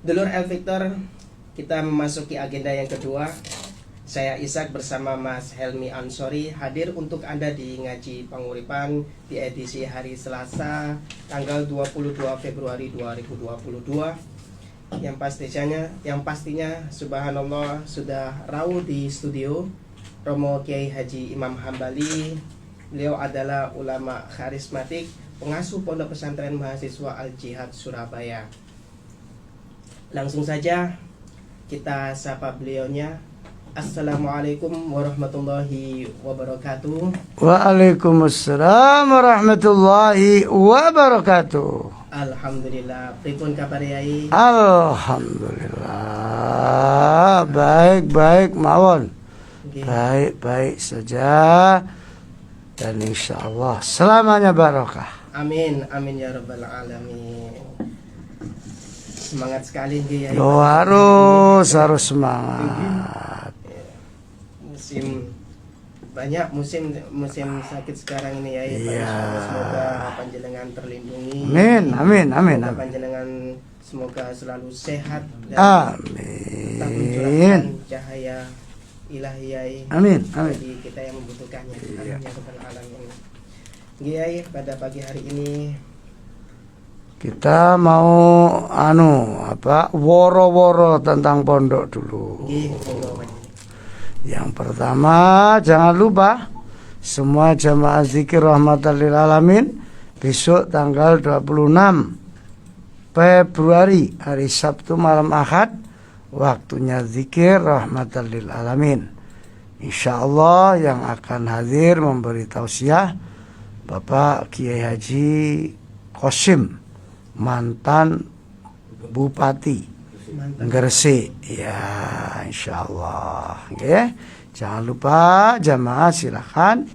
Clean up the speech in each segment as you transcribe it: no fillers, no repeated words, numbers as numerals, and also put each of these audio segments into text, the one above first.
Dulur El Victor, kita memasuki agenda yang kedua. Saya Ishak bersama Mas Helmi Ansori hadir untuk Anda di Ngaji Panguripan di edisi hari Selasa tanggal 22 Februari 2022. Yang pastinya subhanallah sudah rawuh di studio Romo Kiai Haji Imam Hambali. Beliau adalah ulama karismatik, pengasuh Pondok Pesantren Mahasiswa Al-Jihad Surabaya. Langsung saja kita sapa beliaunya. Assalamualaikum warahmatullahi wabarakatuh. Waalaikumsalam warahmatullahi wabarakatuh. Alhamdulillah. Pripun kabar Yai? Alhamdulillah. Baik mawon. Baik saja. Dan insya Allah selamanya barokah. Amin ya rabbal alamin. Semangat sekali Yai. Oh, harus semangat. Musim sakit sekarang ini ya. Semoga panjenengan terlindungi. Amin. Semoga panjenengan semoga selalu sehat dan tetap mencurahkan cahaya ilahi. Amin. Bagi kita yang membutuhkannya. Amin ya rabbal alamin. Yai, pada pagi hari ini kita mau woro-woro tentang pondok dulu. Yang pertama, jangan lupa semua jamaah zikir rahmatan lil alamin besok tanggal 26 Februari hari Sabtu malam Ahad, waktunya zikir rahmatan lil alamin. Insyaallah yang akan hadir memberi tausiah Bapak Kiai Haji Qasim, mantan Bupati Gresik, ya insyaallah. Jangan lupa jamaah silakan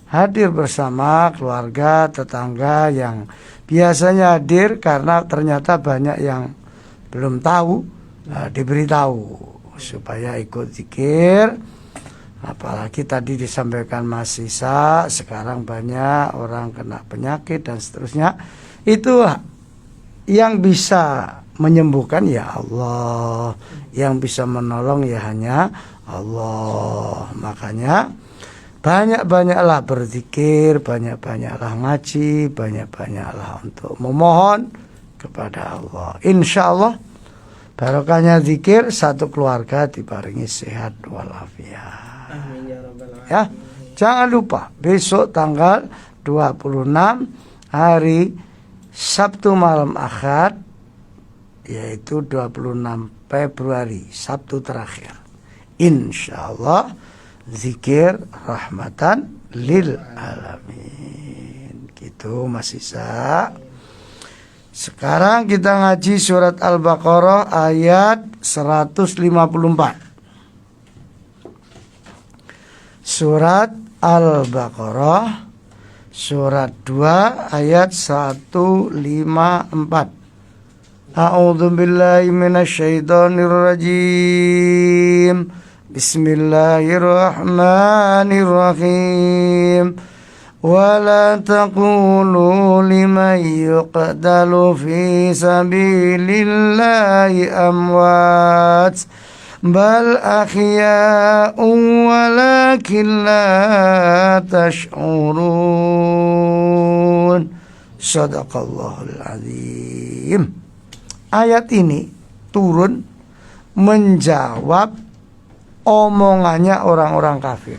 hadir bersama keluarga tetangga yang biasanya hadir, karena ternyata banyak yang belum tahu, diberitahu supaya ikut zikir. Apalagi tadi disampaikan Mas Isa, sekarang banyak orang kena penyakit dan seterusnya. Itu yang bisa menyembuhkan ya Allah, yang bisa menolong ya hanya Allah. Makanya banyak-banyaklah berzikir, banyak-banyaklah ngaji, banyak-banyaklah untuk memohon kepada Allah. Insya Allah barokahnya zikir, satu keluarga dibarengi sehat walafiat. Amin ya rabbal alamin. Ya, jangan lupa besok tanggal 26 hari Sabtu malam Ahad, yaitu 26 Februari, Sabtu terakhir. Insyaallah zikir rahmatan lil alamin. Gitu Mas Isa. Sekarang kita ngaji surat Al-Baqarah ayat 154. Surat Al-Baqarah surat 2 ayat 154. A'udzu billahi minasyaitonir rajim. Bismillahirrahmanirrahim. Wa la taqulu liman yuqtalu fi sabilillahi amwat bal ahya'un walakin la tash'urun. Shadaqallahul azim. Ayat ini turun menjawab omongannya orang-orang kafir.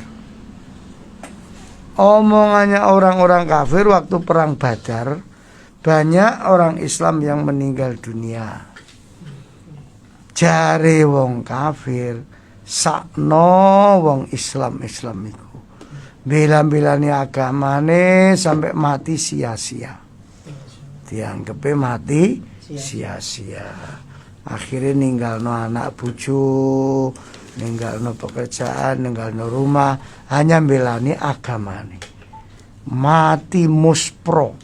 Omongannya orang-orang kafir waktu perang Badar, banyak orang Islam yang meninggal dunia. Jare wong kafir, sakno wong Islam iku bela-belani agamane sampai mati sia-sia. Dianggapnya mati sia-sia. Akhirnya ninggalno anak bojo, ninggalno pekerjaan, ninggalno rumah, hanya belani agamane. Mati muspro.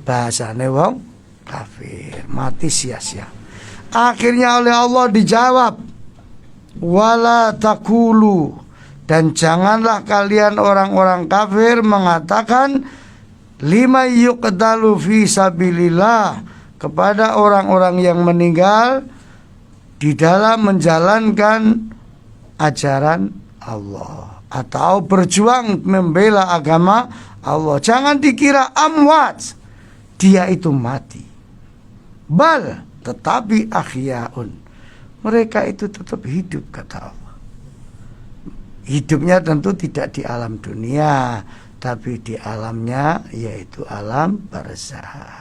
Bahasane wong kafir, mati sia-sia. Akhirnya oleh Allah dijawab, wala takulu, dan janganlah kalian orang-orang kafir mengatakan lima yuqtalu fi sabilillah, kepada orang-orang yang meninggal di dalam menjalankan ajaran Allah atau berjuang membela agama Allah. Jangan dikira amwat, dia itu mati. Bal, tetapi ahyaun, mereka itu tetap hidup, kata Allah. Hidupnya tentu tidak di alam dunia, tapi di alamnya yaitu alam barzakh.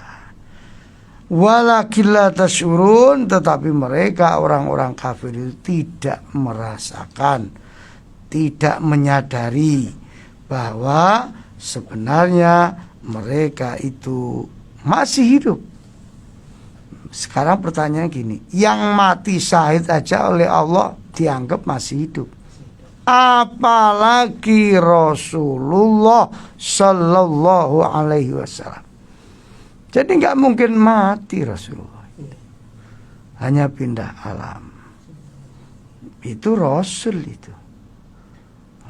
Walakin la tashurun, tetapi mereka orang-orang kafir itu tidak merasakan, tidak menyadari bahwa sebenarnya mereka itu masih hidup. Sekarang pertanyaan gini, yang mati syahid aja oleh Allah dianggap masih hidup, apalagi Rasulullah Sallallahu Alaihi Wasallam. Jadi nggak mungkin mati Rasulullah, hanya pindah alam. Itu Rasul itu.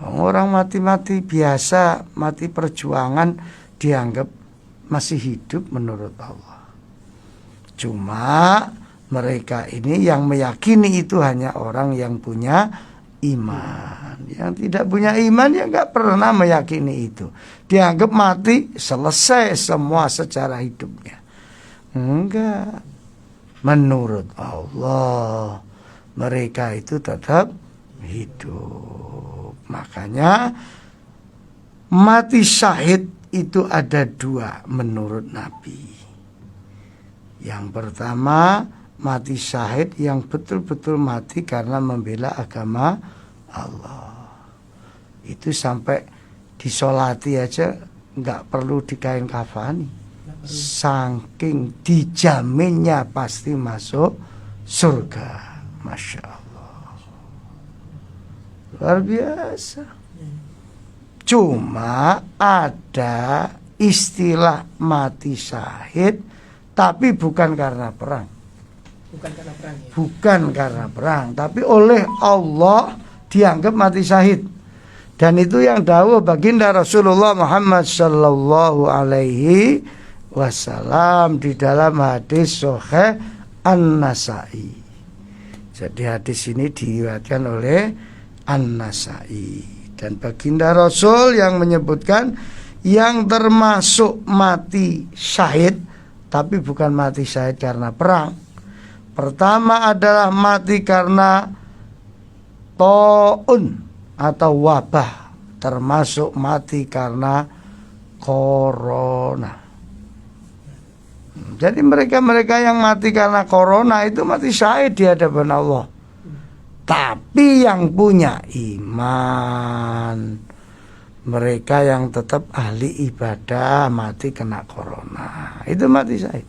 Orang mati-mati biasa, mati perjuangan dianggap masih hidup menurut Allah. Cuma mereka ini yang meyakini itu hanya orang yang punya iman. Yang tidak punya iman ya nggak pernah meyakini itu. Dianggap mati, selesai semua secara hidupnya. Enggak. Menurut Allah mereka itu tetap hidup. Makanya mati syahid itu ada dua menurut Nabi. Yang pertama, mati syahid yang betul-betul mati karena membela agama Allah. Itu sampai disolati aja nggak perlu dikain kafani, saking dijaminnya pasti masuk surga. Masya Allah, luar biasa. Cuma ada istilah mati syahid, tapi bukan karena perang. Bukan karena perang ya? Bukan karena perang, tapi oleh Allah dianggap mati syahid. Dan itu yang dawuh baginda Rasulullah Muhammad sallallahu alaihi wasallam di dalam hadis Sahih An-Nasa'i. Jadi hadis ini diriwayatkan oleh An-Nasa'i. Dan baginda Rasul yang menyebutkan yang termasuk mati syahid, tapi bukan mati syahid karena perang. Pertama adalah mati karena ta'un atau wabah, termasuk mati karena corona. Jadi mereka-mereka yang mati karena corona itu mati syahid di hadapan Allah. Tapi yang punya iman, mereka yang tetap ahli ibadah mati kena corona, itu mati syahid.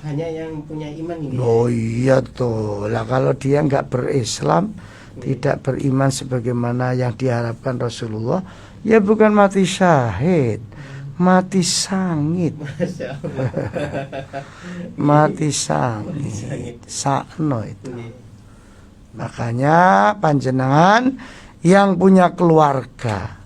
Hanya yang punya iman ini. Oh iya tuh. Lah kalau dia nggak berislam, tidak beriman sebagaimana yang diharapkan Rasulullah, ya bukan mati syahid, mati sangit. Mati sangit. Sakno itu. Makanya panjenengan yang punya keluarga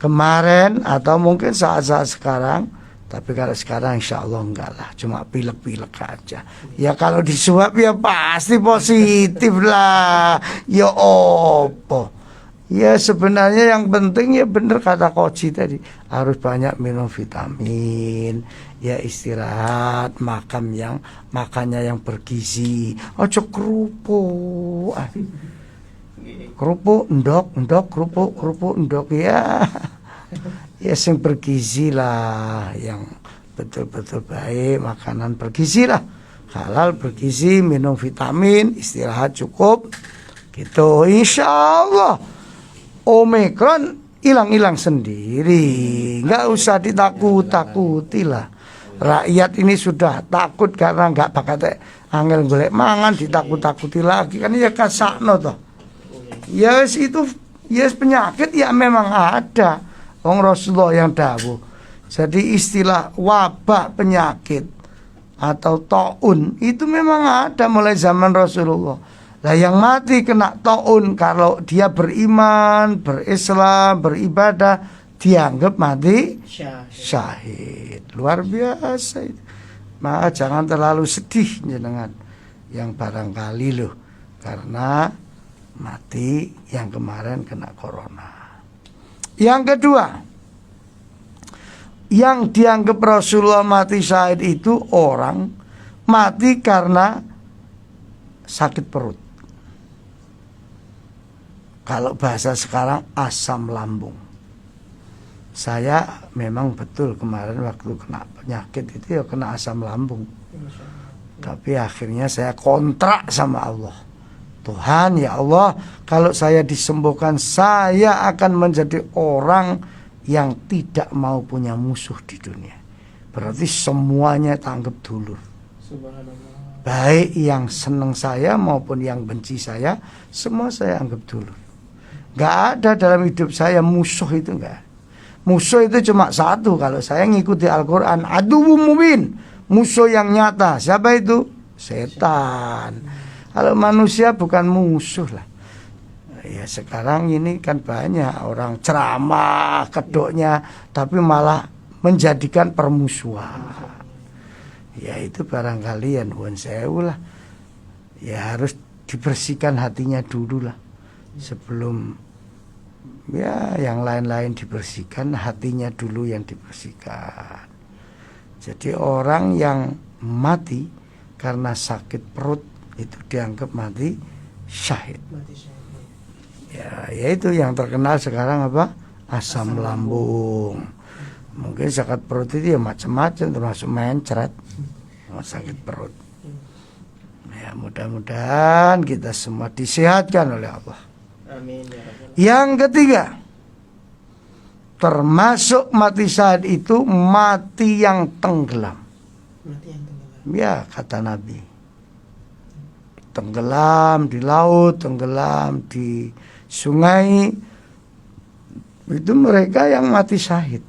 kemarin atau mungkin saat-saat sekarang, tapi kalau sekarang insya Allah enggak lah, cuma pilek-pilek aja. Ya kalau disuap ya pasti positif lah. Ya opo. Ya sebenarnya yang penting ya bener kata Koji tadi, harus banyak minum vitamin, ya istirahat, makannya yang bergizi. Ojo kerupuk. Kerupuk endok, kerupuk endok ya. Ya sing bergizi lah, yang betul-betul baik, makanan bergizi lah, halal bergizi, minum vitamin, istirahat cukup, gitu. Insya Allah Omikron hilang-hilang sendiri, nggak usah ditakut-takuti lah. Rakyat ini sudah takut karena nggak pakai angel golek mangan, ditakut-takuti lagi kan ya kasakno toh. Yes itu, yes penyakit ya memang ada. Wong Rasulullah yang dawuh. Jadi istilah wabah penyakit atau taun itu memang ada mulai zaman Rasulullah. Lah yang mati kena taun kalau dia beriman, berislam, beribadah, dianggap mati syahid. Luar biasa itu. maka jangan terlalu sedih jenengan yang barangkali loh karena mati yang kemarin kena corona. Yang kedua, yang dianggap Rasulullah mati syahid itu orang mati karena sakit perut. Kalau bahasa sekarang asam lambung. Saya memang betul kemarin waktu kena penyakit itu ya kena asam lambung. Tapi akhirnya saya kontrak sama Allah. Tuhan ya Allah, kalau saya disembuhkan saya akan menjadi orang yang tidak mau punya musuh di dunia. Berarti semuanya tanggap dulu. Subhanallah. Baik yang senang saya maupun yang benci saya, semua saya anggap dulu. Gak ada dalam hidup saya musuh itu enggak. Musuh itu cuma satu kalau saya ngikuti Al-Quran. Aduwwum mubin, musuh yang nyata. Siapa itu? Setan. Kalau manusia bukan musuh lah. Ya sekarang ini kan banyak orang ceramah kedoknya tapi malah menjadikan permusuhan. Ya itu barangkali ya nuwun sewu lah. Ya harus dibersihkan hatinya dulu lah. Sebelum ya yang lain-lain dibersihkan, hatinya dulu yang dibersihkan. Jadi orang yang mati karena sakit perut itu dianggap mati syahid. Ya, yaitu yang terkenal sekarang apa? Asam lambung. Mungkin sakit perut itu ya macam-macam termasuk mencret. Sakit perut. Ya, mudah-mudahan kita semua disehatkan oleh Allah. Amin ya Rabbal. Yang ketiga, termasuk mati syahid itu mati yang tenggelam. Mati yang tenggelam. Ya, kata Nabi. Tenggelam di laut, tenggelam di sungai, itu mereka yang mati syahid.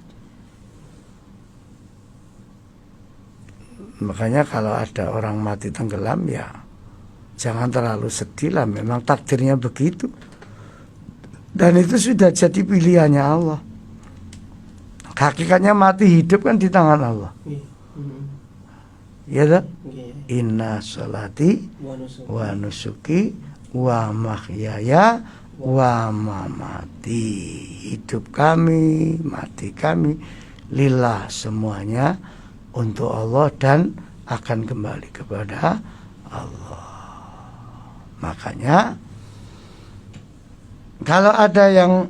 Makanya kalau ada orang mati tenggelam ya jangan terlalu sedih lah, memang takdirnya begitu. Dan itu sudah jadi pilihannya Allah. Hakikatnya mati hidup kan di tangan Allah. Ya tak? Inna sholati wa nusuki wa mahyaya wa mamati. Hidup kami, mati kami lillah, semuanya untuk Allah dan akan kembali kepada Allah. Makanya kalau ada yang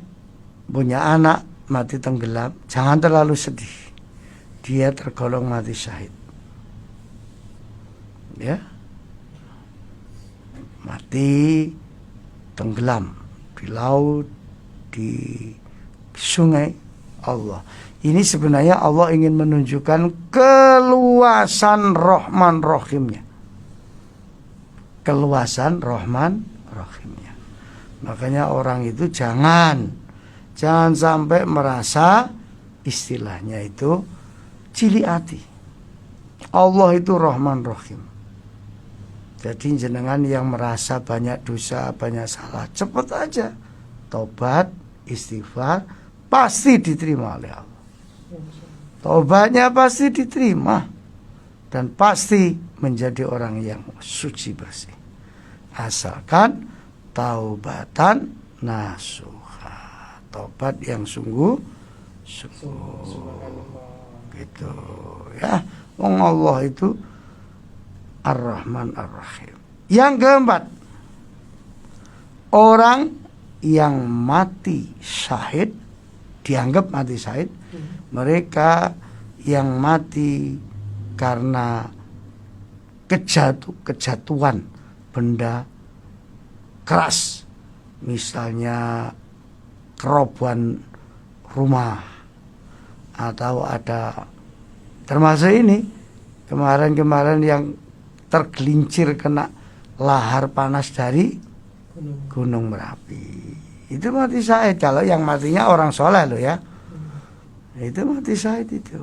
punya anak mati tenggelam, jangan terlalu sedih. Dia tergolong mati syahid. Ya, mati tenggelam di laut, di sungai Allah. Ini sebenarnya Allah ingin menunjukkan keluasan Rahman Rahimnya. Keluasan Rahman Rahimnya. Makanya orang itu jangan sampai merasa istilahnya itu cilik hati. Allah itu Rahman Rahim. Jadi jenengan yang merasa banyak dosa, banyak salah, cepat aja tobat, istighfar, pasti diterima oleh Allah. Tobatnya pasti diterima dan pasti menjadi orang yang suci bersih. Asalkan taubatan nasuha, tobat yang sungguh gitu ya. Wong Allah itu Ar-Rahman Ar-Rahim. Yang keempat, orang yang mati syahid dianggap mati syahid, mereka yang mati karena kejatuhan benda keras, misalnya kerobohan rumah, atau ada termasuk ini kemarin yang tergelincir kena lahar panas dari Gunung Merapi. Itu mati syahid. Kalau yang matinya orang soleh loh ya, itu mati syahid itu.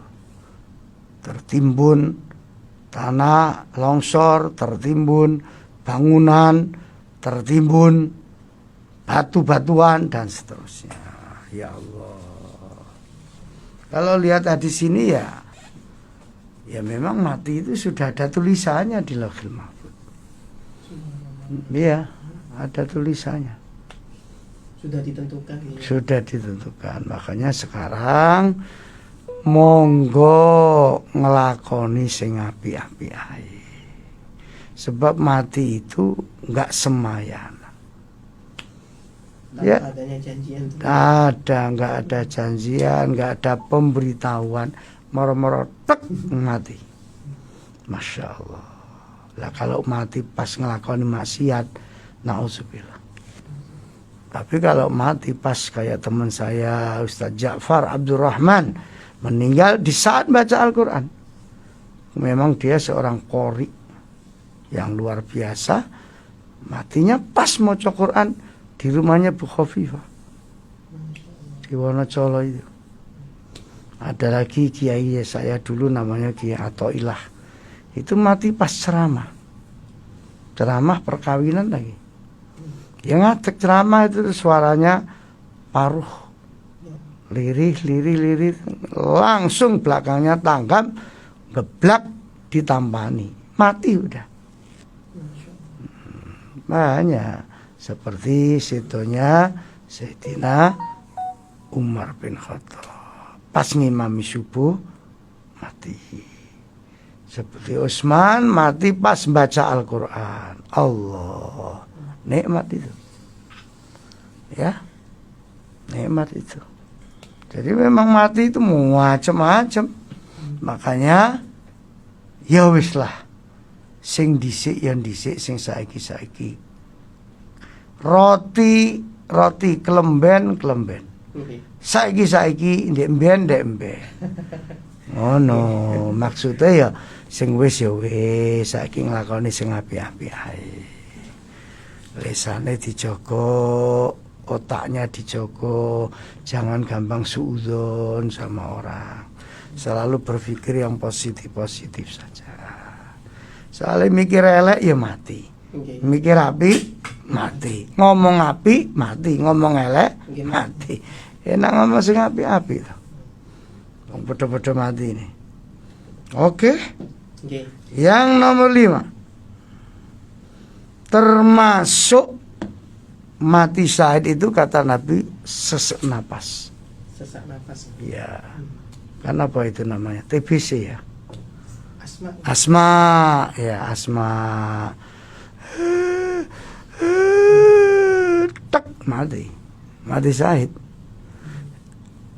Tertimbun tanah longsor, tertimbun bangunan, tertimbun batu-batuan dan seterusnya. Ya Allah. Kalau lihat di sini ya Ya memang mati itu sudah ada tulisannya di Lauhul Mahfuz. Iya, ada tulisannya. Sudah ditentukan. Ya. Sudah ditentukan. Makanya sekarang monggo ngelakoni sing apik-apik ae. Sebab mati itu enggak semayan. Tanpa Ya. adanya janjian. Enggak ada janjian, enggak ada pemberitahuan, moro-moro tek mati. Masya Allah. Lah kalau mati pas ngelakoni maksiat, nauzubillah. Tapi kalau mati pas kayak teman saya Ustadz Ja'far Abdurrahman meninggal di saat baca Al-Quran. Memang dia seorang qori yang luar biasa. Matinya pas mau Quran di rumahnya Bu Khofifah di Wonocolo itu. Ada lagi kiai saya dulu namanya Kiai Atoilah. Itu mati pas ceramah perkawinan lagi. Yang ngadeg ceramah itu suaranya paruh, lirih, langsung belakangnya tanggap, geblak ditampani, mati udah. Banyak seperti situnya Sayyidina Umar bin Khattab pas ngimami subuh mati. Seperti Utsman mati pas baca Al-Quran. Allah, nikmat itu. Ya, nikmat itu. Jadi memang mati itu macam-macam. Makanya ya wis lah, sing dhisik yang dhisik, sing saiki. Roti kelemben. Saiki ndek mben. Ngono, maksudnya ya sing wis ya wis, saiki nglakoni sing apik-apik ae. Lesane dijogo, otaknya dijogo, jangan gampang suudzon sama orang. Selalu berpikir yang positif saja. Soalnya mikir elek ya mati. Mikir apik mati. Ngomong apik mati, ngomong elek mati. Enak ngomong sing apik-apik to. Wong padha-padha mati ini. Oke. Yang nomor 5. Termasuk mati syahid itu kata Nabi sesak napas. Sesak napas. Ya. Kan apa itu namanya? TBC ya. Asma. Asma. Tek mati syahid.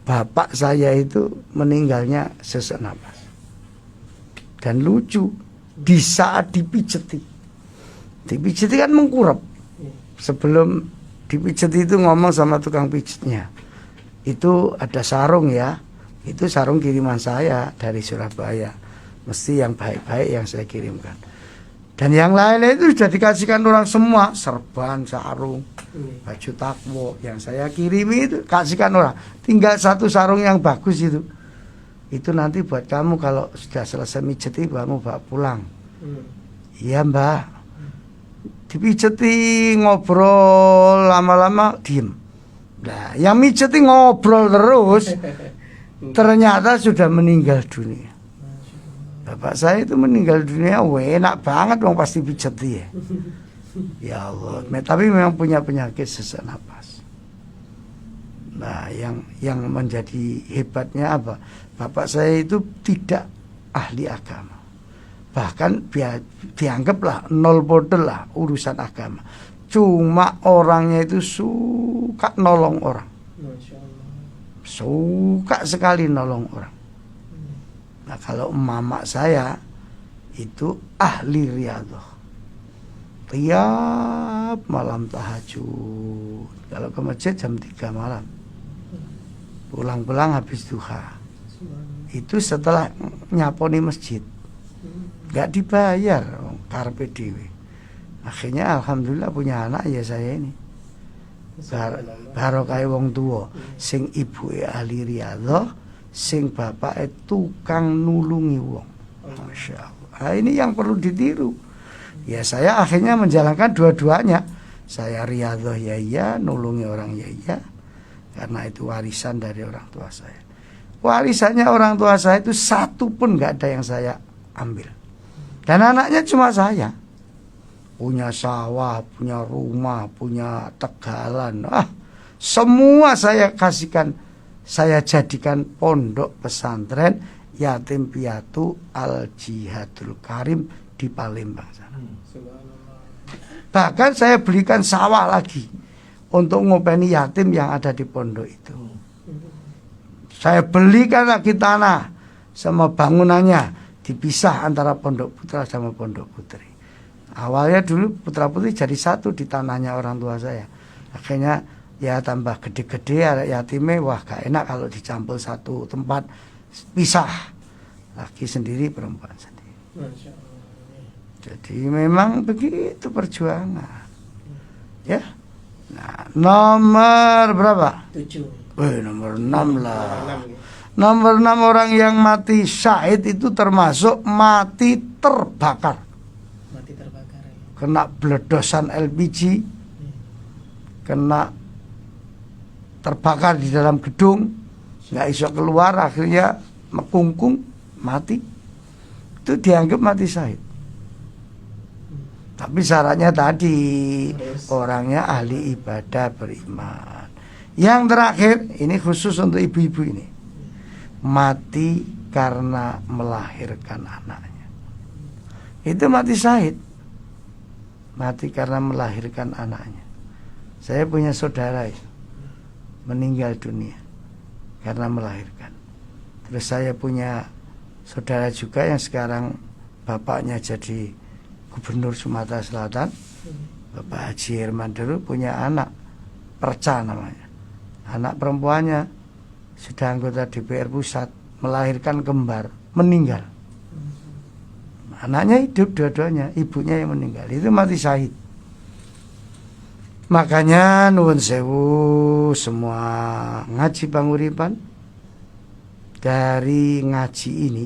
Bapak saya itu meninggalnya sesak napas. Dan lucu, di saat dipijeti kan mengkurap. Sebelum dipijeti itu ngomong sama tukang pijetnya, itu ada sarung ya, itu sarung kiriman saya dari Surabaya, mesti yang baik-baik yang saya kirimkan. Dan yang lainnya itu sudah dikasihkan orang semua, serban, sarung, baju takwo yang saya kirimi itu kasihkan orang. Tinggal satu sarung yang bagus itu nanti buat kamu kalau sudah selesai mijeti kamu bawa pulang. Iya mbak. Dipijeti ngobrol lama-lama diem. Nah, yang mijeti ngobrol terus ternyata sudah meninggal dunia. Bapak saya itu meninggal dunia, enak banget dong pasti pijeti ya. Ya Allah, tapi memang punya penyakit sesak napas. Nah, yang menjadi hebatnya apa? Bapak saya itu tidak ahli agama. Bahkan dianggaplah nol bodel lah urusan agama. Cuma orangnya itu suka nolong orang. Suka sekali nolong orang. Nah kalau mama saya itu ahli riyadhah. Tiap malam tahajud. Kalau ke masjid jam 3 malam. Pulang-pulang habis duha. Itu setelah nyaponi masjid. Gak dibayar, karepe dhewe. Akhirnya alhamdulillah punya anak ya saya ini. Barokah wong tua, sing ibuke ahli riyadhah, sing bapake tukang nulungi wong. Masya Allah. Nah, ini yang perlu ditiru. Ya saya akhirnya menjalankan dua-duanya. Saya riyadhah ya iya, nulungi orang ya iya. Karena itu warisan dari orang tua saya. warisannya orang tua saya itu satu pun nggak ada yang saya ambil. Dan anaknya cuma saya. Punya sawah, punya rumah, punya tegalan. Semua saya kasihkan. Saya jadikan pondok pesantren yatim piatu Al Jihadul Karim di Palembang sana. Bahkan saya belikan sawah lagi untuk ngopeni yatim yang ada di pondok itu. Saya belikan lagi tanah sama bangunannya, dipisah antara pondok putra sama pondok putri. Awalnya dulu putra putri jadi satu di tanahnya orang tua saya. Akhirnya ya tambah gede-gede yatimnya, wah gak enak kalau dicampur satu tempat, pisah. Laki sendiri, perempuan sendiri. Masya Allah. Jadi memang begitu perjuangan. Ya. Nah, nomor berapa? 7. Nomor 6 lah. 6 gitu. Nomor 6 orang yang mati syahid itu termasuk mati terbakar. Mati terbakar ya. Kena beledosan LPG, kena terbakar di dalam gedung, nggak bisa keluar, akhirnya mekungkung, mati. Itu dianggap mati syahid. Tapi syaratnya tadi orangnya ahli ibadah, beriman. Yang terakhir, ini khusus untuk ibu-ibu ini, mati karena melahirkan anaknya. Itu mati syahid. Mati karena melahirkan anaknya. Saya punya saudara itu meninggal dunia karena melahirkan. Terus saya punya saudara juga yang sekarang bapaknya jadi Gubernur Sumatera Selatan, Bapak Haji Herman dulu punya anak, Perca namanya. Anak perempuannya sudah anggota DPR pusat, melahirkan kembar, meninggal. Anaknya hidup dua-duanya, ibunya yang meninggal. Itu mati syahid. Makanya nuwun sewu semua ngaji panguripan, dari ngaji ini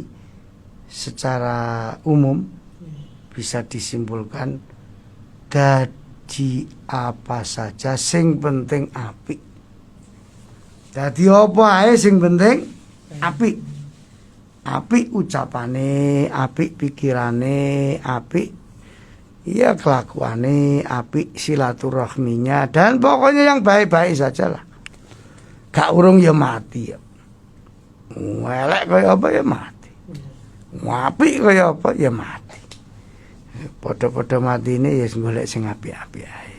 secara umum bisa disimpulkan dadi apa saja sing penting apik. Dadi apa ae sing penting apik. Apik ucapane, apik pikirane, apik ya kelakuane, apik silaturahminya, dan pokoknya yang baik-baik saja lah. Gak urung ya mati ya. Elek kaya apa ya mati. Apik kaya apa ya mati. Podo-podo mati ini ya golek sing apik-apik ae.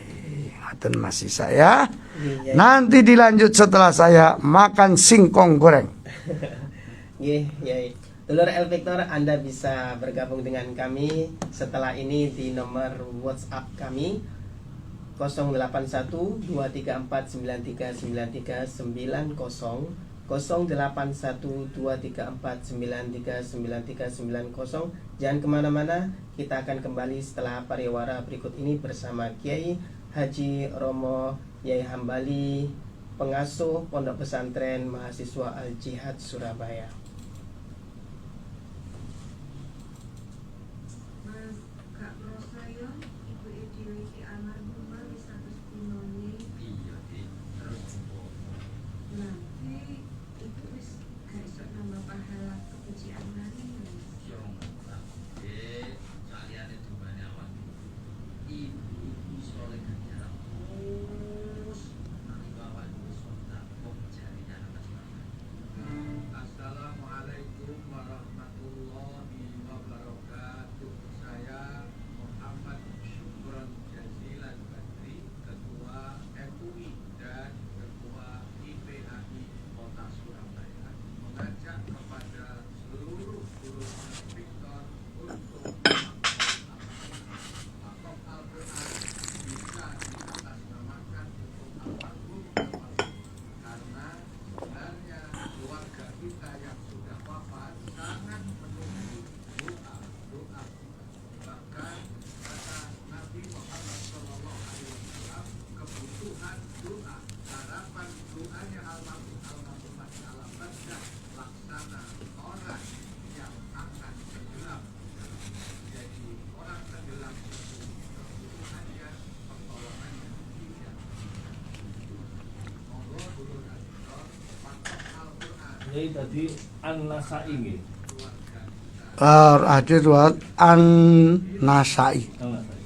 Ngoten masih saya. Iya. Nanti dilanjut setelah saya makan singkong goreng. Iya. Dulur El Victor, Anda bisa bergabung dengan kami setelah ini di nomor WhatsApp kami 081234939390, 081234939390. Jangan kemana-mana, kita akan kembali setelah pariwara berikut ini bersama Kiai Haji Romo Yai Hambali, pengasuh Pondok Pesantren Mahasiswa Al Jihad Surabaya. Jadi tadi An-Nasai nggih. Hadis riwayat An-Nasai. An-Nasai.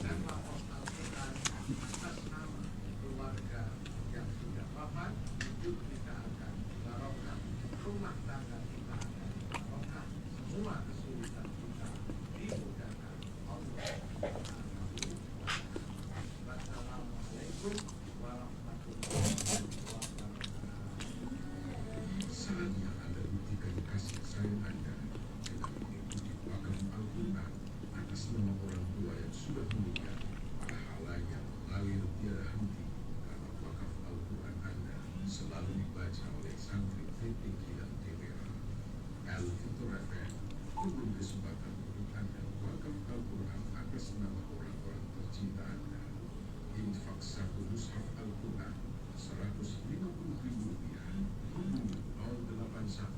Saatnya Anda buktikan kasih sayang Anda dengan mengikuti wakaf Al-Quran atas nama orang tua yang sudah meninggal. Pahalanya mengalir tiada henti karena wakaf Al-Quran Anda selalu dibaca oleh santri TPQ dan TPA. Al-Fitur FM memberi kesempatan untuk Anda wakaf Al-Quran atas nama orang-orang tercinta Anda. Infak satu mushaf Al-Quran Rp150.000. Hubungi 081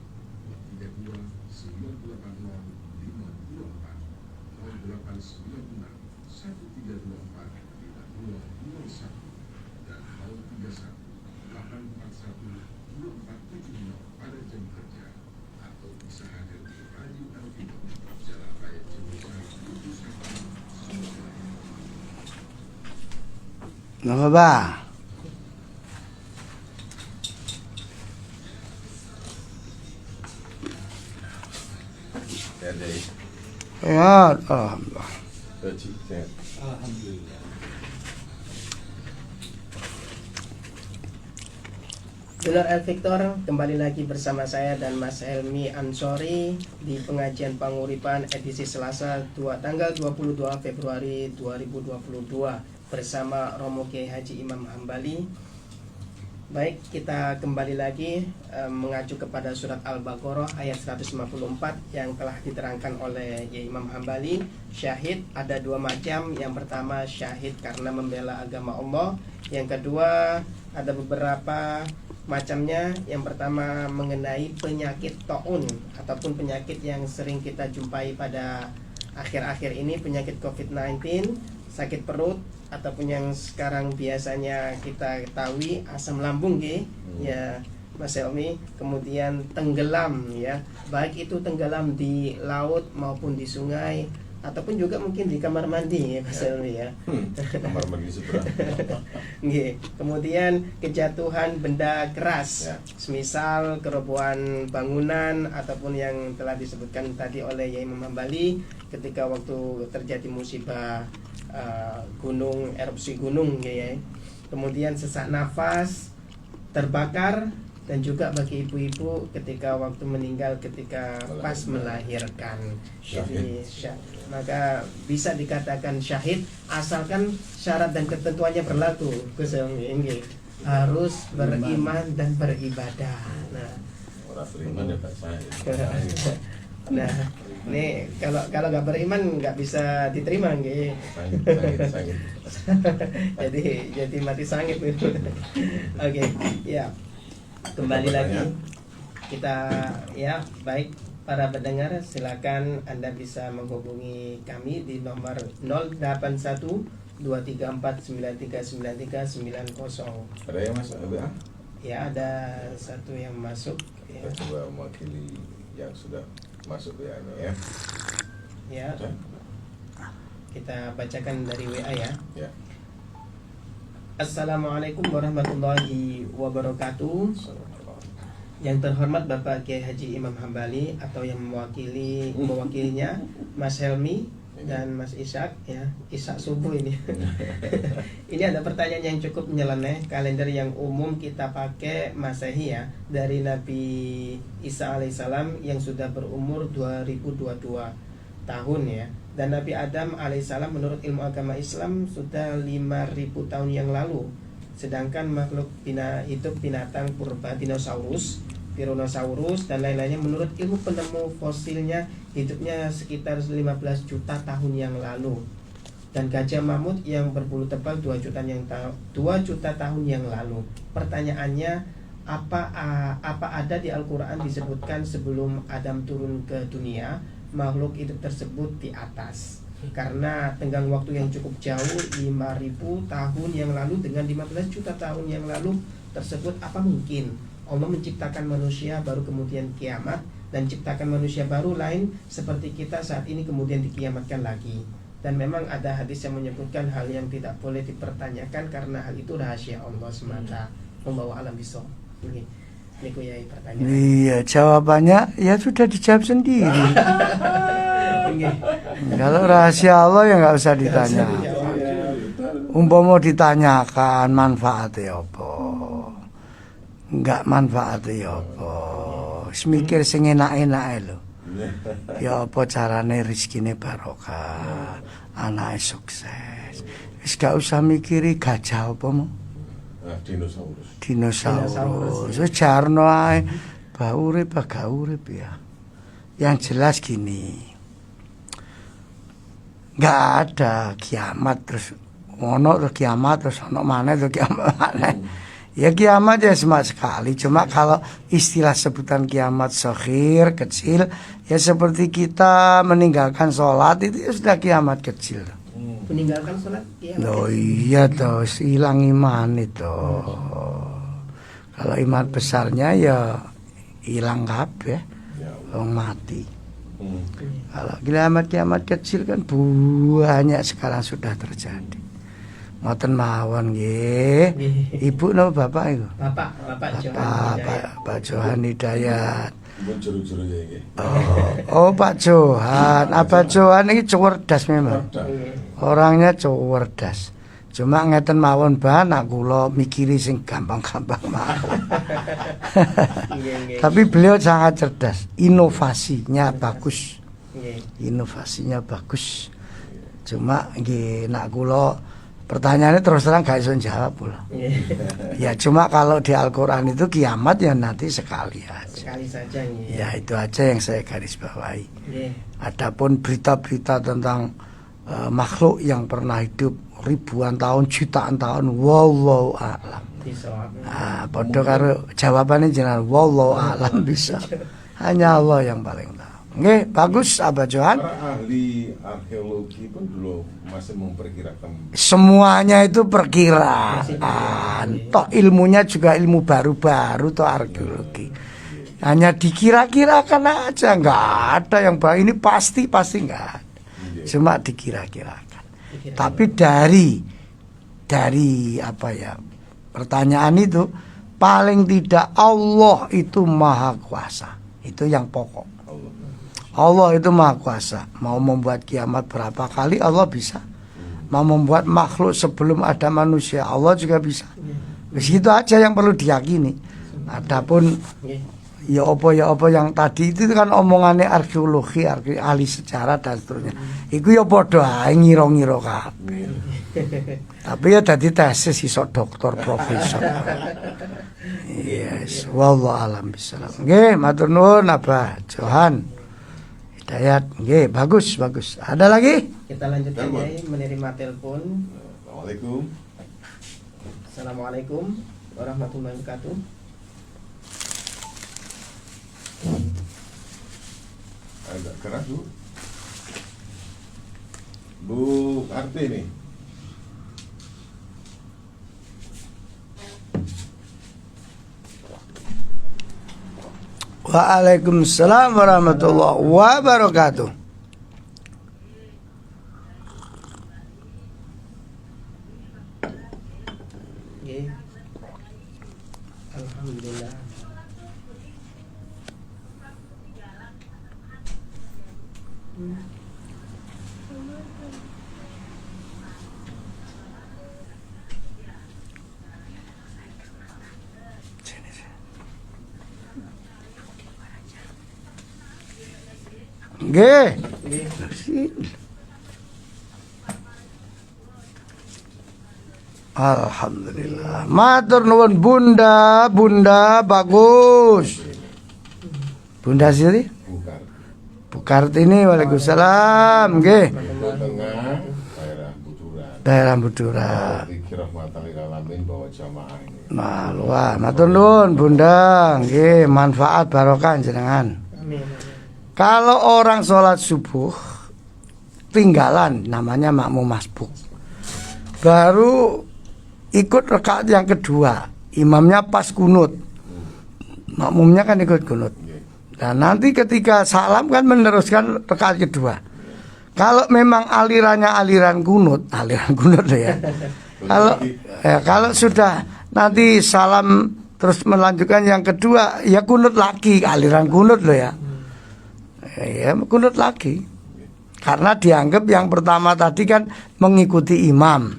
32 980 524 0896 1324 5201 dan 031 841 2470 pada jam kerja atau bisa hadir di Radio Al-Fitur Jalan Raya Cibusan Kudus Nama ba? Jadi, Ya, alhamdulillah. Cik, sehat. Alhamdulillah. Dulur El Victor, kembali lagi bersama saya dan Mas Helmi Ansori di pengajian Panguripan edisi Selasa tanggal 22 Februari 2022 bersama Romo Kiai Haji Imam Hambali. Baik, kita kembali lagi mengacu kepada surat Al-Baqarah ayat 154 yang telah diterangkan oleh Kiai Imam Hambali. Syahid ada dua macam. Yang pertama syahid karena membela agama Allah. Yang kedua ada beberapa macamnya. Yang pertama mengenai penyakit taun ataupun penyakit yang sering kita jumpai pada akhir-akhir ini, penyakit COVID-19, sakit perut, ataupun yang sekarang biasanya kita ketahui asam lambung ya Mas Helmi, kemudian tenggelam ya, baik itu tenggelam di laut maupun di sungai ataupun juga mungkin di kamar mandi ya Mas Helmi ya. Kamar mandi seberang. Nggih. Kemudian kejatuhan benda keras, Ya. semisal kerobohan bangunan ataupun yang telah disebutkan tadi oleh Yai Imam Hambali ketika waktu terjadi musibah gunung, erupsi gunung ya. Kemudian sesak nafas, terbakar, dan juga bagi ibu-ibu ketika waktu meninggal ketika pas melahirkan. Jadi maka bisa dikatakan syahid asalkan syarat dan ketentuannya berlaku. Harus beriman dan beribadah. Nah, Orang beriman ya Pak saya. nah, ini kalau nggak beriman nggak bisa diterima nggih. Sangit. jadi mati sangit gitu. Oke, ya. Kembali lagi kita ya, baik para pendengar, silakan Anda bisa menghubungi kami di nomor 081 234 9393 90. Ada yang masuk WA? Ya, ada satu yang masuk ya. Kita coba mewakili yang sudah masuk WA-nya ya. Ya, Sudah? kita bacakan dari WA ya. Ya. Assalamualaikum warahmatullahi wabarakatuh. Yang terhormat Bapak Kiai Haji Imam Hambali atau yang mewakilinya Mas Helmi dan Mas Ishak ya, Ishak subuh ini. Ini ada pertanyaan yang cukup nyeleneh. Kalender yang umum kita pakai Masehi ya, dari Nabi Isa alaihissalam yang sudah berumur 2022 tahun ya. Dan Nabi Adam alaihissalam menurut ilmu agama Islam sudah 5.000 tahun yang lalu. Sedangkan makhluk hidup binatang purba, dinosaurus, Tyrannosaurus dan lain-lainnya menurut ilmu penemu fosilnya hidupnya sekitar 15 juta tahun yang lalu. Dan gajah mamut yang berbulu tebal 2 juta tahun yang lalu. Pertanyaannya, apa ada di Al-Quran disebutkan sebelum Adam turun ke dunia makhluk hidup tersebut di atas? Karena tenggang waktu yang cukup jauh, 5.000 tahun yang lalu dengan 15 juta tahun yang lalu tersebut, apa mungkin Allah menciptakan manusia baru kemudian kiamat, dan ciptakan manusia baru lain seperti kita saat ini kemudian dikiamatkan lagi. Dan memang ada hadis yang menyebutkan hal yang tidak boleh dipertanyakan karena hal itu rahasia Allah semata. Membawa alam bisa. Ini kuyai pertanyaan. Iya, jawabannya ya sudah dijawab sendiri. Kalau rahasia Allah ya nggak usah ditanya. Umpama ditanyakan manfaatnya apa? Enggak manfaatnya apa? Semikir sing enak-enake lho. Ya apa carane rezekine barokah, anake sukses. Wis gak usah mikiri gajah apa mau. Dinosaurus. Wis jarno ae. Bau urip gak urip ya. Yang jelas gini. Enggak ada kiamat terus ono terus kiamat terus ono maneh terus kiamat maneh. Ya kiamat ya cuma sekali. Cuma kalau istilah sebutan kiamat saghir, kecil, ya seperti kita meninggalkan sholat itu ya sudah kiamat kecil. Meninggalkan sholat kiamat. Loh iya toh, hilang iman itu. Kalau iman besarnya ya hilang kabeh, wong mati. Kalau kiamat kecil kan banyak sekarang sudah terjadi. Ngoten mawon nggih. Ibu napa bapak iku? Bapak Johan Hidayat. Oh, Pak Johan. Abah Johan iki cerdas memang. Orangnya cerdas. Cuma ngeten mawon bah, nak kula mikiri sing gampang-gampang mawon. Tapi beliau sangat cerdas. Inovasinya bagus. Inovasinya bagus. Cuma nggih nak kula pertanyaannya terus terang gak bisa jawab pula. Ya cuma kalau di Al-Quran itu kiamat ya nanti sekali aja. Sekali saja ya itu aja yang saya garis bawahi. Adapun berita-berita tentang makhluk yang pernah hidup ribuan tahun, jutaan tahun, wallahu a'lam. Padha karo jawabannya jenengan wallahu a'lam bisa. Hanya Allah yang paling tahu. Nggih, bagus Abah Johan. Para ahli arkeologi pun dulu masih memperkirakan. Semuanya itu perkiraan. Toh ilmunya juga ilmu baru-baru toh arkeologi. Hanya dikira-kirakan aja, nggak ada yang baik ini pasti nggak ada. Cuma dikira-kirakan. Tapi dari apa ya? Pertanyaan itu paling tidak Allah itu maha kuasa. Itu yang pokok. Allah itu maha kuasa. Mau membuat kiamat berapa kali Allah bisa. Mau membuat makhluk sebelum ada manusia Allah juga bisa. Begitu aja yang perlu diyakini. Adapun ya apa yang tadi itu kan omongannya arkeologi, ahli sejarah dan seterusnya. Iku ya padha ae ngira-ngira kabeh. Tapi ya dadi tesis iso doktor profesor. Yes, wallahu alam bisawab. Nggih, matur nuwun Abah Johan Hidayat. Nggih, bagus. Ada lagi? Kita lanjutkan ya, menerima telepon. Assalamualaikum. Assalamualaikum warahmatullahi wabarakatuh. Agak keras Bu. Bu Kartini. Waalaikumsalam warahmatullahi wabarakatuh. Alhamdulillah. Nggih. Alhamdulillah. Matur nuwun Bunda bagus. Bunda sini? Bu Kartini, waalaikumsalam. Nggih. Tengah Daerah Budura. Bawa jamaah ini. Wah, matur nuwun Bunda. Nggih, manfaat barokah jenengan. Amin. Kalau orang sholat subuh tinggalan namanya makmum masbuk, baru ikut rakaat yang kedua, imamnya pas kunut, makmumnya kan ikut kunut. Nggih. Nah nanti ketika salam kan meneruskan rakaat kedua. Kalau memang alirannya aliran kunut loh ya. Kalau sudah nanti salam terus melanjutkan yang kedua, ya kunut lagi, aliran kunut loh ya. Ya kunut lagi. Karena dianggap yang pertama tadi kan mengikuti imam,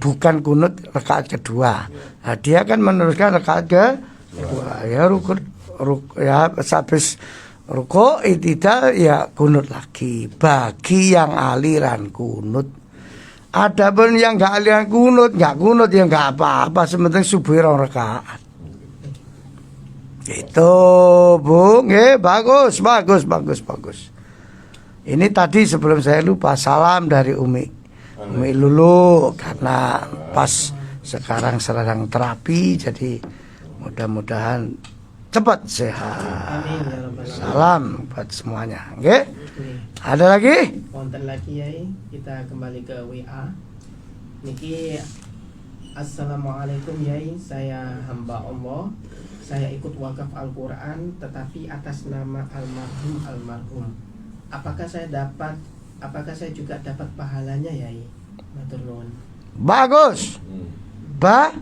bukan kunut rakaat kedua. Nah, dia kan meneruskan rakaat kedua. Ya ya habis ruku itidal ya kunut lagi bagi yang aliran kunut. Adapun yang enggak aliran kunut ya enggak apa-apa, sementing subuh rong rakaat. Itu Bu, nggih, bagus. Ini tadi sebelum saya lupa salam dari Umi Lulu karena pas sekarang sedang terapi, jadi mudah-mudahan cepat sehat. Amin ya rabbal alamin. Salam buat semuanya. Nggih. Ada lagi? Wonten lagi Yai, kita kembali ke WA. Niki, Assalamualaikum Yai, saya hamba Allah. Saya ikut wakaf Al-Quran tetapi atas nama almarhum. Apakah saya juga dapat pahalanya Yai? Matur nuwun. Bagus. Bagus.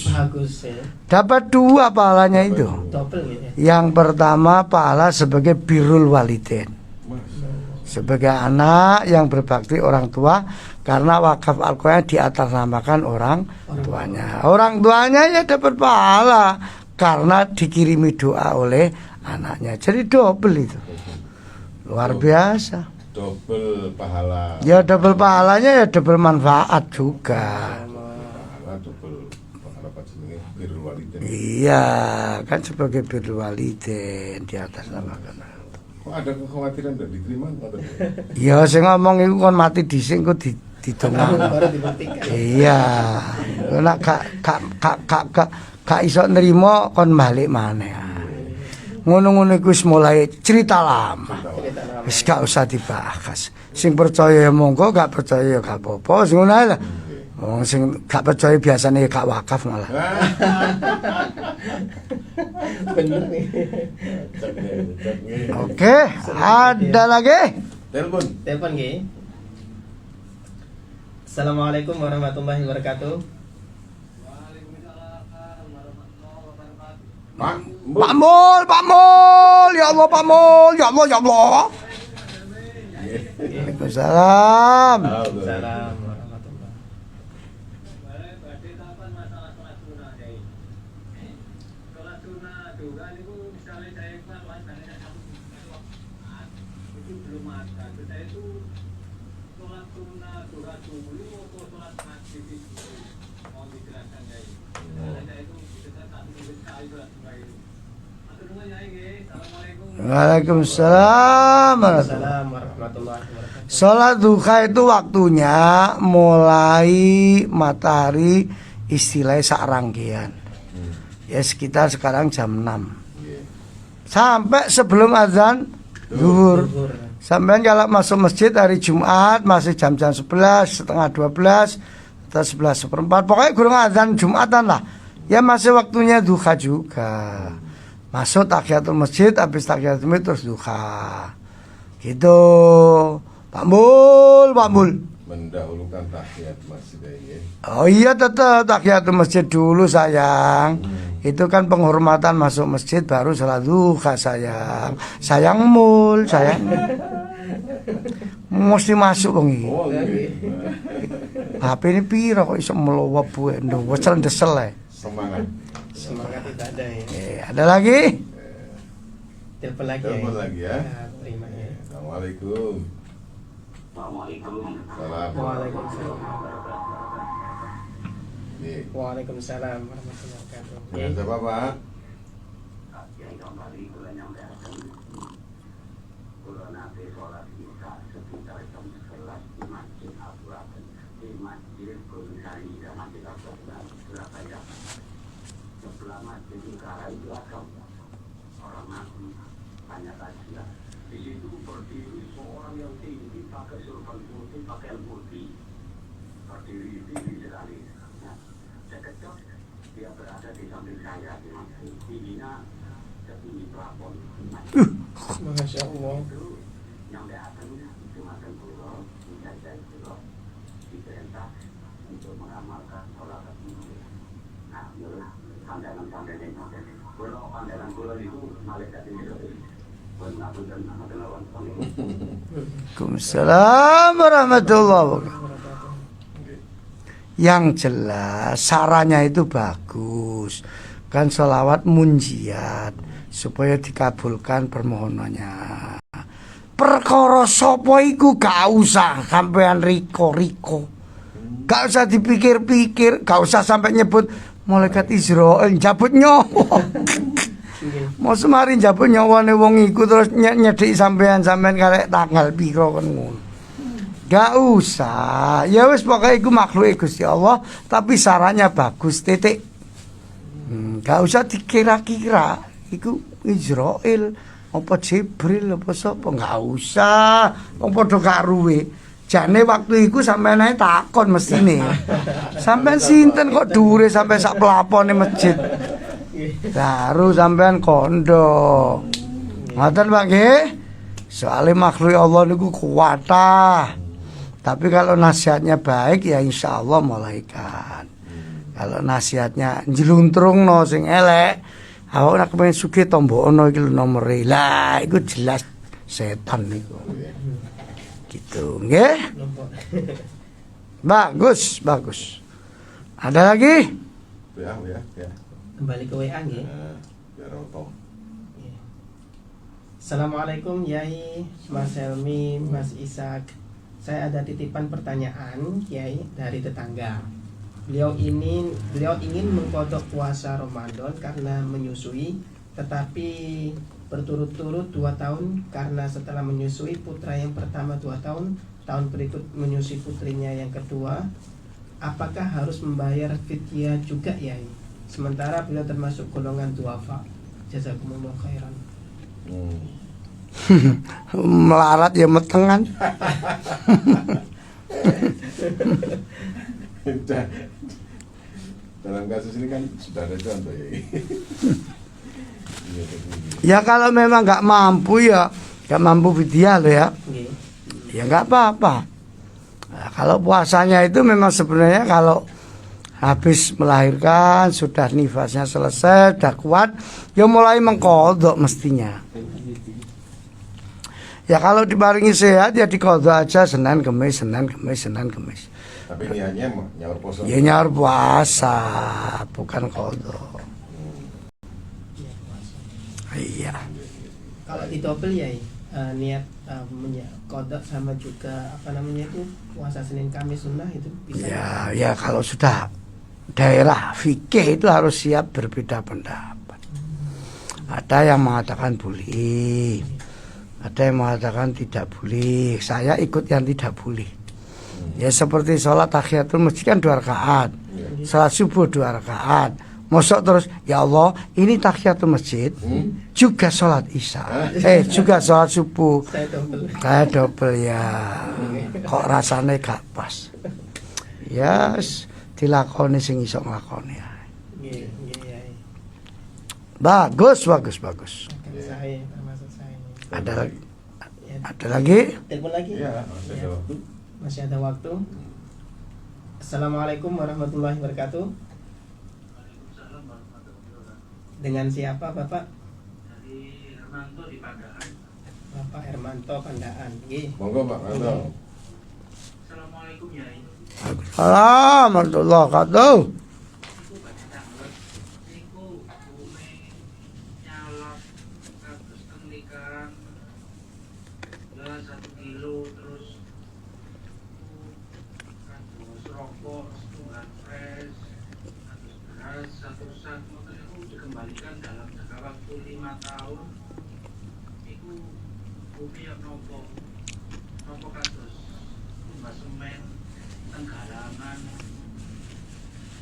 Bagus ya. Dapat 2 pahalanya itu. Double gitu ya. Yang pertama pahala sebagai birrul walidain, sebagai anak yang berbakti orang tua, karena wakaf Al-Quran diatasnamakan orang tuanya. Orang tuanya ya dapat pahala karena dikirimi doa oleh anaknya. Jadi double itu. Luar biasa. Double pahala. Ya double pahalanya ya double manfaat juga. Pahala double pahala apa jenenge birrul walidain. Iya, kan sebagai birrul walidain diatasnamakan. Kok ada kekhawatiran enggak diterima atau Ya sing ngomong iku kon mati dhisik kok ditengah. Baru dibuktikan. Iya. Nek gak iso nrimo kon balik maneh. Ngono-ngono iku wis mulai cerita lama. Wis gak usah dibahas. Sing percaya ya monggo, gak percaya ya gak apa-apa. Sing ngono ae lah. Wong sing gak percaya biasanya ya gak wakaf malah. Bener nih. Oke, ada lagi? Telepon. Telepon nggih. Assalamualaikum warahmatullahi wabarakatuh. Pak Pak Mul, ya Allah Pak Mul, ya Allah. Waalaikumsalam. Salam warahmatullahi. Waalaikumsalam. Assalamualaikum warahmatullahi wabarakatuh. Sholat duha itu waktunya mulai matahari istilahnya sak rangkaian. Ya sekitar sekarang jam 6 sampai sebelum azan zuhur. Sampai kalau masuk masjid hari Jumat masih jam-jam 11, setengah 12 atau 11:15. Pokoknya kurang azan Jumatan lah. Ya masih waktunya duha juga. Masuk tahiyatul masjid, habis tahiyatul masjid terus duha. Gitu. Pak Mul. mendahulukan tahiyat masjid ya. Oh iya tetap tahiyatul masjid dulu sayang. Itu kan penghormatan masuk masjid baru salat duha sayang. Sayang Mul, sayang. Mesti masuk wong iki. Oh nggih. HP ini piro kok iso melowap buwe ndung wesel desel ae. Semangat. Semangat itu ada ya. Ada lagi? Telepon lagi. Telepon lagi ya. Terima ya. Assalamualaikum. Salam. Waalaikumsalam. Nih, Waalaikumsalam warahmatullahi wabarakatuh. dengan siapa Pak? Masya Allah. Waalaikumsalam warahmatullahi wabarakatuh. Yang jelas sarannya itu bagus. Kan sholawat munjiat supaya dikabulkan permohonannya. Perkara sapa iku gak usah sampean riko-riko. Gak usah dipikir-pikir, gak usah sampai nyebut malaikat Israel njabut nyawa. Mau semari njabut nyawane wong iku terus nyedhik sampean karek tanggal piro kan ngono. Gak usah. Ya wis pokoke iku makhluk Gusti Allah, tapi sarannya bagus titik. Gak usah dikira-kira iku Israel apa Jibril apa sapa, gak usah. Wong padha karuwe. Jane waktu iku sampean ae takon mestine. Sampean sinten kok dhuwure sampe sak plafone masjid. Baru sampean kondo. Ngoten Pak nggih. Soale makhluk Allah niku kuat ta. Tapi kalau nasihatnya baik ya insya Allah malaikat. Kalau nasihatnya njluntrungno sing elek, awak nak pengen sugih tombono iki lho nomere. Lah iku jelas setan niku. Gitu nggih. Bagus, bagus. Ada lagi? Ya. Kembali ke WA nggih. Biar tahu. Assalamualaikum Yai, Mas Helmi, Mas Ishak. Saya ada titipan pertanyaan Yai dari tetangga. Beliau ingin mengkodok puasa Ramadan karena menyusui, tetapi berturut-turut 2 tahun karena setelah menyusui putra yang pertama 2 tahun, tahun berikut menyusui putrinya yang kedua. Apakah harus membayar fidyah juga Yai? Sementara beliau termasuk golongan duafa. Jazakumullah khairan. Melarat ya metengan. Dalam kasus ini kan sudah ada contoh ya. Ya kalau memang nggak mampu ya nggak mampu fidyah loh ya. Nggih. Ya nggak apa-apa. Nah, kalau puasanya itu memang sebenarnya kalau habis melahirkan sudah nifasnya selesai, sudah kuat, ya mulai mengkodok mestinya. Ya kalau dibarengi sehat ya dikodok aja Senin Kemis. Tapi niatnya nyaur puasa. Ya nyaur puasa, bukan kodok. Iya. Kalau ditopel ya niat kodok sama juga apa namanya itu puasa Senin Kamis sunnah itu bisa. Ya kalau sudah daerah fikih itu harus siap berbeda pendapat. Ada yang mengatakan boleh, ada yang mengatakan tidak boleh. Saya ikut yang tidak boleh. Ya seperti sholat tahiyatul masjid kan 2 rakaat, sholat subuh 2 rakaat. Mosok terus ya Allah ini tahiyatul masjid juga sholat isya, juga sholat subuh. Saya double ya. Kok rasanya gak pas? Ya dilakoni sing iso nglakoni. Bagus. Saya termasuk saya. Ada lagi? Telepon lagi? Iya. Masih ada waktu. Assalamualaikum warahmatullahi wabarakatuh. Dengan siapa Bapak? Dari Hermanto di Pandaan. Bapak Hermanto Pandaan. Nggih. Monggo Pak, monggo. Assalamualaikum Yai. Warahmatullahi wabarakatuh. Iku baca tanglet. Iku hukume nyalak kados tengnikan. Ya 1 kilo terus kados rokok setengah fresh. Kados beras 1 sak motor itu dikembalikan dalam jangka waktu 5 tahun. Iku bumi yang nopo kados limbah semen tenggalangan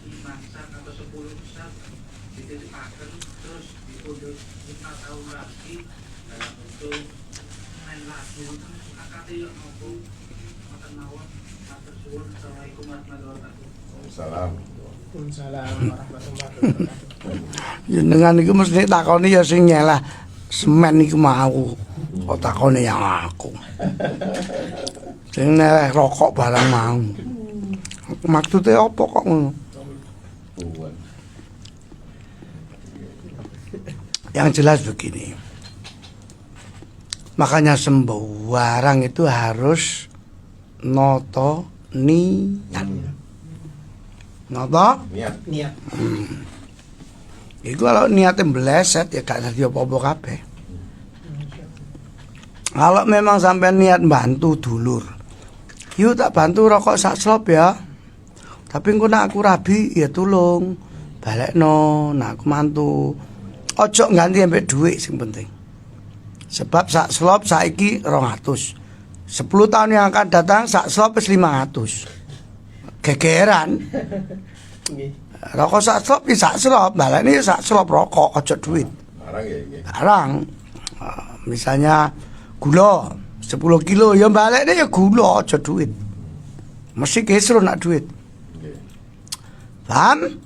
5 sak atau 10 sak dititipaken terus dipundhut 5 tahun lagi dalam bentuk semen lagi ngoten akate yo nopo ngoten mawon matur suwun. Assalamualaikum warahmatullahi wabarakatuh. Salam. Waalaikumsalam warahmatullahi wabarakatuh. Jenengan iku mesti takoni ya sing nyelah semen iku mau. Kok takoni yang aku. Sing nyelah rokok barang mau. Maksudnya apa kok ngono? Buat. Yang jelas begini. Makanya sembarang itu harus noto niat. Noto? Niat. Niat. Iku kalau niatnya meleset ya gak jadi apa-apa kabeh. Kalau memang sampai niat bantu dulur, yuk tak bantu rokok sak slop ya. Tapi engko nek aku rabi ya tulung balekno, nek aku mantu. Ojo ganti ambek dhuwit sing penting. Sebab sak slop saiki 200. 10 tahun yang akan datang sak slop wis 500. Gegeran. Nggih. Rokok sak slop ya sak slop, balekne ya sak slop rokok, ojo dhuwit. Barang ya ini. Barang. Misalnya gula 10 kilo ya balekne ya gula, aja duit. Mesti kesro nak duit. Paham?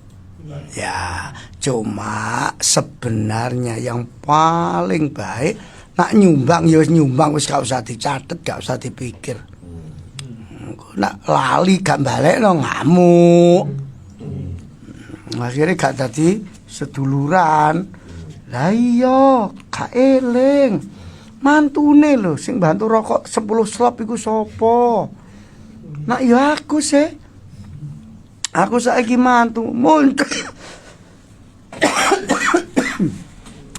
Ya, cuma sebenarnya yang paling baik nak nyumbang ya wis nyumbang, wis gak usah dicatet, gak usah dipikir. Nak lali gak balekno ngamuk. Akhirnya gak dadi seduluran. Lah iya, gak eling. Mantune lho sing bantu rokok 10 slop iku sapa? Nak ya aku sih. Aku saiki mantu muncul.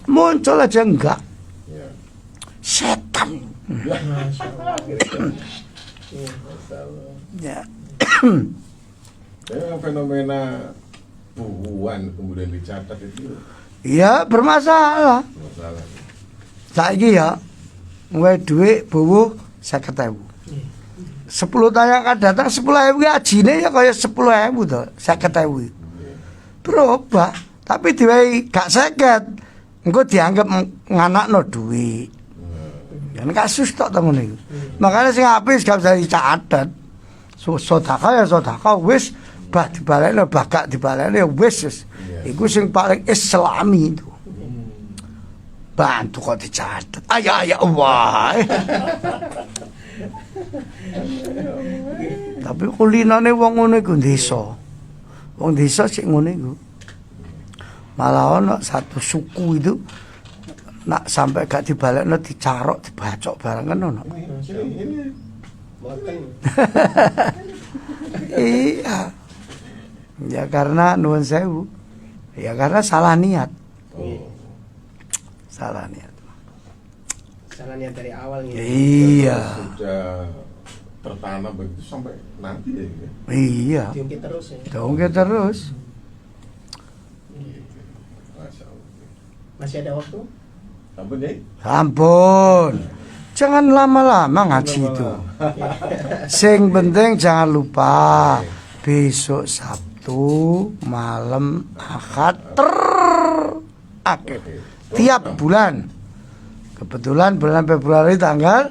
Muncul aja enggak. Ya. Setan. Ya. Memang fenomena buuan kemudian dicatat itu Ya bermasalah. masalah. Saiki ya ngwe dhuwit buwuh 50.000. 10 tahun yang akan datang 10.000 ajine ya kaya 10.000 to, 50.000. Berubah, tapi diwehi gak 50. Engko dianggap nganakno dhuwit. Kan kasus tok to ngene iku. Makane sing apik gak usah dicatet. Sedekah ya sedekah wis bah dibalekno, bah gak dibalekno ya wis. Iku sing paling islami itu. Bantu kok dicatet. Ya Allah. Tapi kulinane wong ngono iku desa. Wong desa sik ngono iku. Malah ana satu suku itu nak sampai gak dibalekno dicarok, dibacok barang kan ono. Ini Mboten. Iya. Ya karena nuwun sewu. Ya karena salah niat. Salah niat. Salah niat dari awal gitu. Iya. sudah tertanam begitu sampai nanti ya. Gitu. Iya. Diungkit terus ya. Dongke terus. Masya Allah. Masih ada waktu? Apa nih? Ampun. Jangan lama-lama ngaji itu. Sing penting jangan lupa besok Sabtu malam Ahad terakhir tiap bulan. Kebetulan bulan Februari tanggal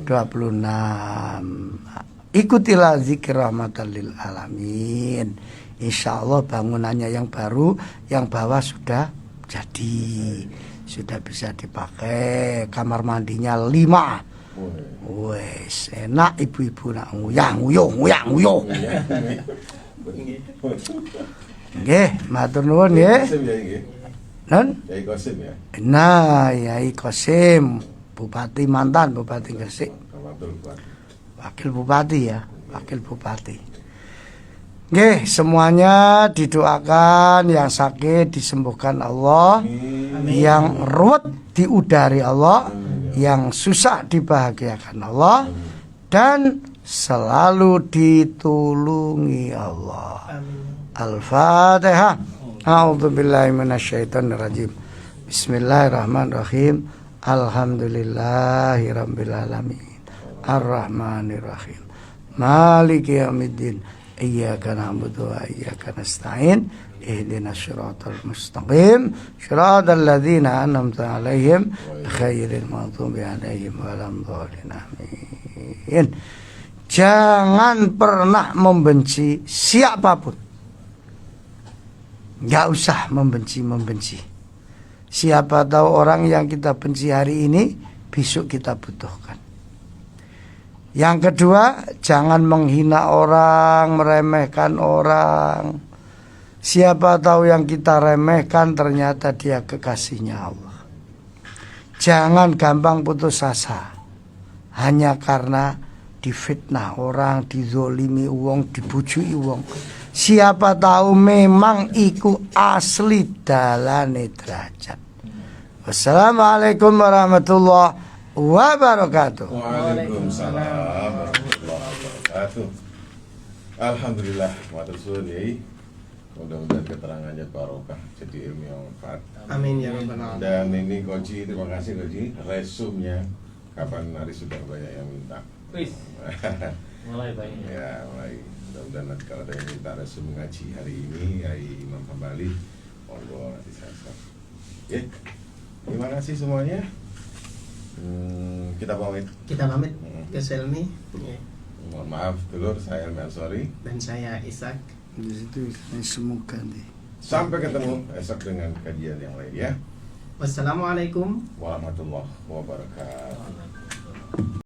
26. Ikutilah zikir rahmatan lil alamin. Insyaallah bangunannya yang baru, yang bawah sudah jadi, sudah bisa dipakai. Kamar mandinya 5. Wes enak, ibu-ibu nak nguyang-nguyuh. Nggih, matur nuwun nggih. Kosim ya ini. Nun? Yai Kosim ya. Nah, Yai Kosim, Bupati mantan Bupati Gresik. Kamatul Bupati. Wakil Bupati ya, Wakil Bupati. Nggih, semuanya didoakan, yang sakit disembuhkan Allah, yang ruwet diudari Allah, yang susah dibahagiakan Allah, dan selalu ditulungi Allah. Amin. Al-Fatihah. A'udzubillahi minasyaitonirrajim. Bismillahirrahmanirrahim. Alhamdulillahirabbil alamin. Ar-Rahmanirrahim. Maliki yaumiddin. Iyyaka na'budu wa iyyaka nasta'in. Ihdinas siratal mustaqim. Shiratal ladzina an'amta 'alaihim ghairil maghdubi 'alaihim waladhdallin. Amin. Jangan pernah membenci siapapun. nggak usah membenci. Siapa tahu orang yang kita benci hari ini besok kita butuhkan. Yang kedua, jangan menghina orang, meremehkan orang. Siapa tahu yang kita remehkan ternyata dia kekasihnya Allah. Jangan gampang putus asa hanya karena difitnah orang, dizolimi wong, dibujui wong. Siapa tahu memang iku asli dalane derajat. Wassalamualaikum warahmatullahi wabarakatuh. Waalaikumsalam warahmatullahi wabarakatuh. Alhamdulillah, matur suwun Yai. Mudah-mudahan keterangannya barokah, jadi ilmu yang manfaat. Amin ya rabbal alamin. Dan ini Koji, terima kasih Koji. Resumnya kapan hari sudah banyak yang minta. Wis, mulai baiknya. Ya, mulai. Mudah-mudahan nanti kalau ada yang minta resum ngaji hari ini, hari Imam Hambali, monggo nanti saya share. Ya, terima kasih semuanya. Kita pamit. Kita pamit ke Selmi Mohon maaf dulur, saya Elmi Ansori. dan saya Ishak. Di situ semoga nih. Sampai ketemu esok dengan kajian yang lain ya. Wassalamualaikum Warahmatullahi wabarakatuh.